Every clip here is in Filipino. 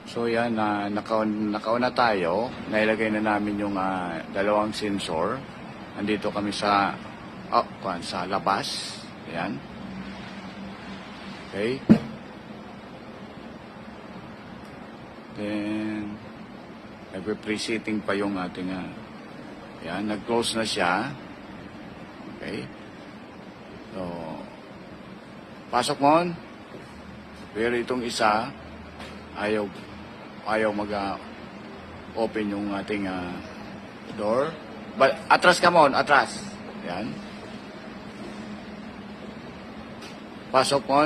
So yan, nakauna tayo. Nailagay na namin yung dalawang sensor. Andito kami sa labas. Ayan. Okay. Then, nagpe-preseating pa yung ating, ayan, nag-close na siya. Okay. So, pasok mo. Pero itong isa, ayaw mag-open yung ating door. But, atras ka mo, atras. Ayan. Pasok mo.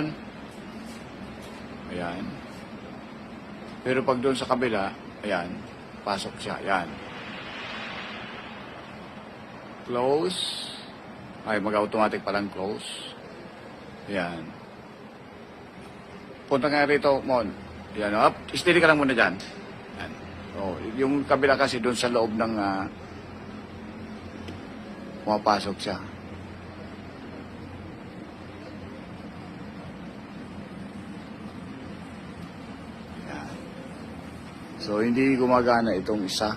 Ayan. Pero pag doon sa kabila, ayan, pasok siya. Ayan. Close. Ay, mag-automatic palang close. Ayan. Punta nga rito, Mon. Ayan, up. Steady ka lang muna dyan. Ayan. So, yung kabila kasi doon sa loob ng pumapasok siya. Ayan. So, hindi gumagana itong isa.